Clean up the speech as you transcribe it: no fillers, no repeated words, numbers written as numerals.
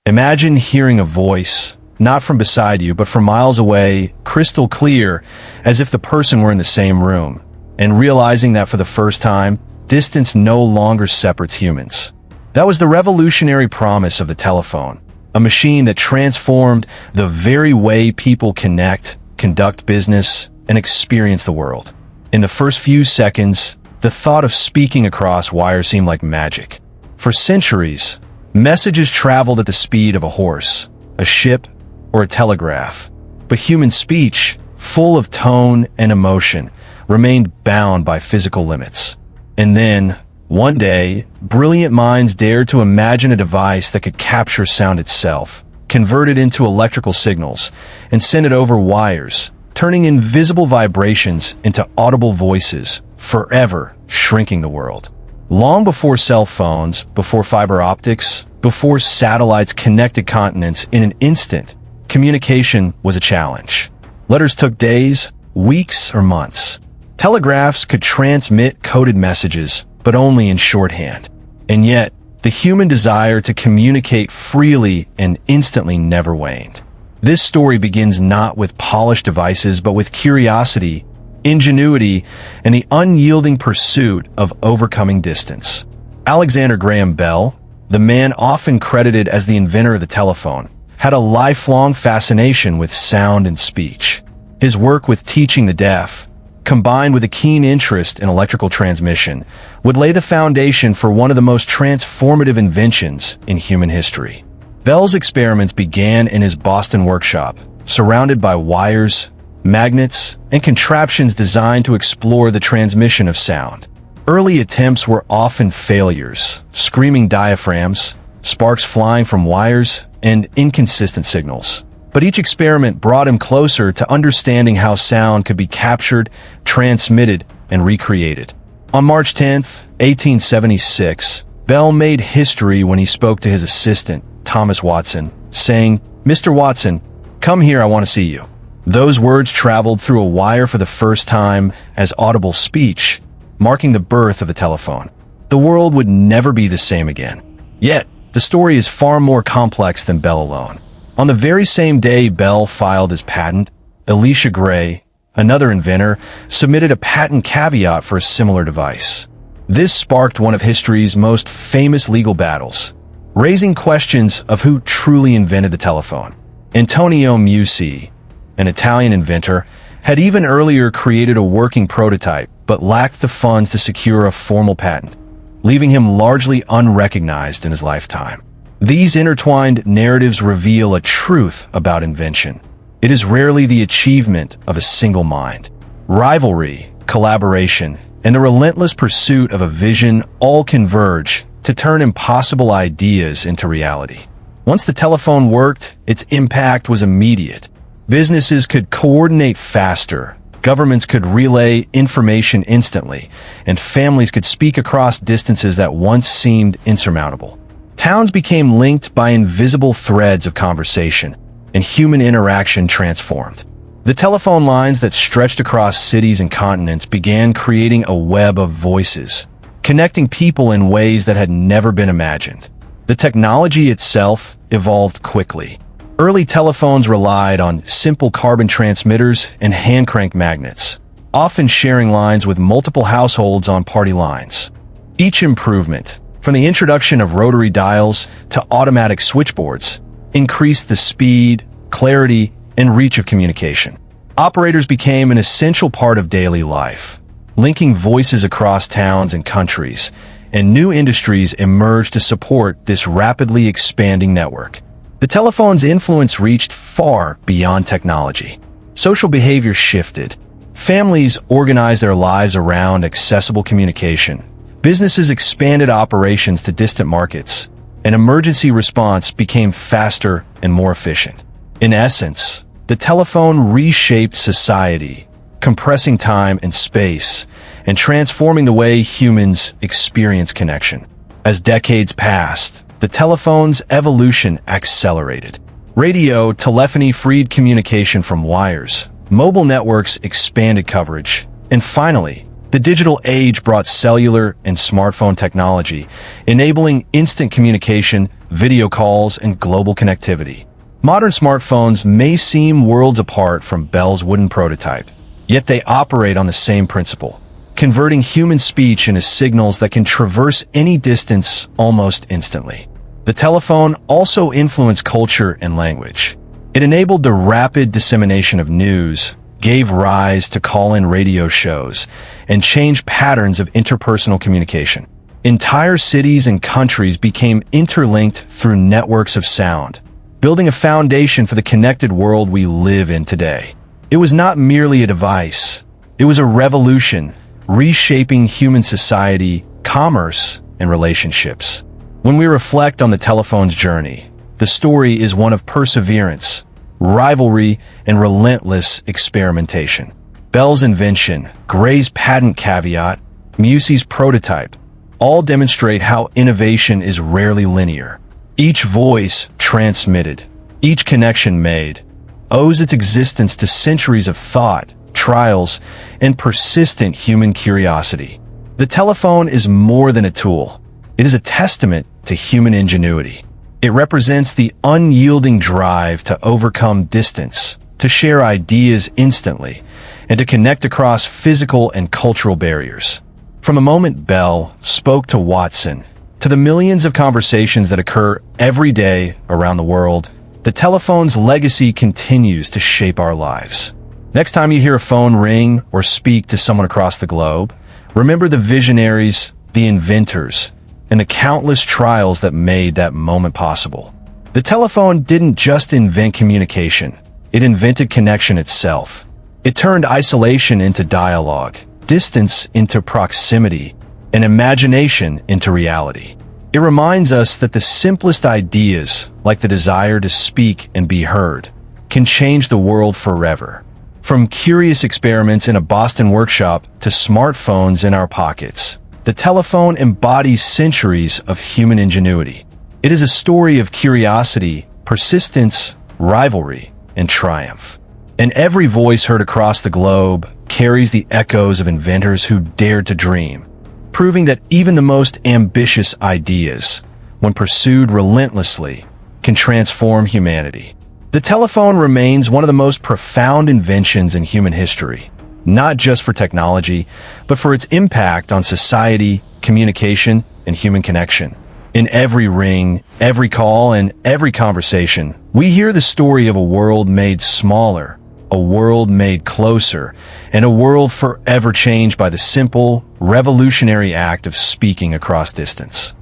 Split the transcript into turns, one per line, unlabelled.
Imagine hearing a voice, not from beside you, but from miles away, crystal clear, as if the person were in the same room, and realizing that for the first time, distance no longer separates humans. That was the revolutionary promise of the telephone, a machine that transformed the very way people connect, conduct business, and experience the world. In the first few seconds, the thought of speaking across wires seemed like magic. For centuries, messages traveled at the speed of a horse, a ship, or a telegraph. But human speech, full of tone and emotion, remained bound by physical limits. And then, one day, brilliant minds dared to imagine a device that could capture sound itself, convert it into electrical signals, and send it over wires, turning invisible vibrations into audible voices, forever shrinking the world. Long before cell phones, before fiber optics, before satellites connected continents in an instant, communication was a challenge. Letters took days, weeks, or months. Telegraphs could transmit coded messages, but only in shorthand. And yet, the human desire to communicate freely and instantly never waned. This story begins not with polished devices, but with curiosity, ingenuity, and the unyielding pursuit of overcoming distance. Alexander Graham Bell, the man often credited as the inventor of the telephone, had a lifelong fascination with sound and speech. His work with teaching the deaf, combined with a keen interest in electrical transmission, would lay the foundation for one of the most transformative inventions in human history. Bell's experiments began in his Boston workshop, surrounded by wires, magnets, and contraptions designed to explore the transmission of sound. Early attempts were often failures, screaming diaphragms, sparks flying from wires, and inconsistent signals. But each experiment brought him closer to understanding how sound could be captured, transmitted, and recreated. On March 10, 1876, Bell made history when he spoke to his assistant, Thomas Watson, saying, "Mr. Watson, come here, I want to see you." Those words traveled through a wire for the first time as audible speech, marking the birth of the telephone. The world would never be the same again. Yet, the story is far more complex than Bell alone. On the very same day Bell filed his patent, Elisha Gray, another inventor, submitted a patent caveat for a similar device. This sparked one of history's most famous legal battles, raising questions of who truly invented the telephone. Antonio Musi, an Italian inventor, had even earlier created a working prototype but lacked the funds to secure a formal patent, leaving him largely unrecognized in his lifetime. These intertwined narratives reveal a truth about invention. It is rarely the achievement of a single mind. Rivalry, collaboration, and the relentless pursuit of a vision all converge to turn impossible ideas into reality. Once the telephone worked, its impact was immediate. Businesses could coordinate faster, governments could relay information instantly, and families could speak across distances that once seemed insurmountable. Towns became linked by invisible threads of conversation, and human interaction transformed. The telephone lines that stretched across cities and continents began creating a web of voices, connecting people in ways that had never been imagined. The technology itself evolved quickly. Early telephones relied on simple carbon transmitters and hand-crank magnets, often sharing lines with multiple households on party lines. Each improvement, from the introduction of rotary dials to automatic switchboards, increased the speed, clarity, and reach of communication. Operators became an essential part of daily life, linking voices across towns and countries, and new industries emerged to support this rapidly expanding network. The telephone's influence reached far beyond technology. Social behavior shifted. Families organized their lives around accessible communication. Businesses expanded operations to distant markets, and emergency response became faster and more efficient. In essence, the telephone reshaped society, compressing time and space, and transforming the way humans experience connection. As decades passed, the telephone's evolution accelerated. Radio telephony freed communication from wires, mobile networks expanded coverage, and finally, The digital age brought cellular and smartphone technology, enabling instant communication, video calls, and global connectivity. Modern smartphones may seem worlds apart from Bell's wooden prototype, yet they operate on the same principle, converting human speech into signals that can traverse any distance almost instantly. The telephone also influenced culture and language. It enabled the rapid dissemination of news, gave rise to call-in radio shows, and changed patterns of interpersonal communication. Entire cities and countries became interlinked through networks of sound, building a foundation for the connected world we live in today. It was not merely a device. It was a revolution, reshaping human society, commerce, and relationships. When we reflect on the telephone's journey, the story is one of perseverance, rivalry, and relentless experimentation. Bell's invention, Gray's patent caveat, Musey's prototype, all demonstrate how innovation is rarely linear. Each voice transmitted, each connection made, owes its existence to centuries of thought, trials, and persistent human curiosity. The telephone is more than a tool. It is a testament to human ingenuity. It represents the unyielding drive to overcome distance, to share ideas instantly, and to connect across physical and cultural barriers. From the moment Bell spoke to Watson, to the millions of conversations that occur every day around the world, the telephone's legacy continues to shape our lives. Next time you hear a phone ring or speak to someone across the globe, remember the visionaries, the inventors, and the countless trials that made that moment possible. The telephone didn't just invent communication, it invented connection itself. It turned isolation into dialogue, distance into proximity, and imagination into reality. It reminds us that the simplest ideas, like the desire to speak and be heard, can change the world forever. From curious experiments in a Boston workshop to smartphones in our pockets, the telephone embodies centuries of human ingenuity. It is a story of curiosity, persistence, rivalry, and triumph. And every voice heard across the globe carries the echoes of inventors who dared to dream, proving that even the most ambitious ideas, when pursued relentlessly, can transform humanity. The telephone remains one of the most profound inventions in human history, not just for technology, but for its impact on society, communication, and human connection. In every ring, every call, and every conversation, we hear the story of a world made smaller, a world made closer, and a world forever changed by the simple, revolutionary act of speaking across distance.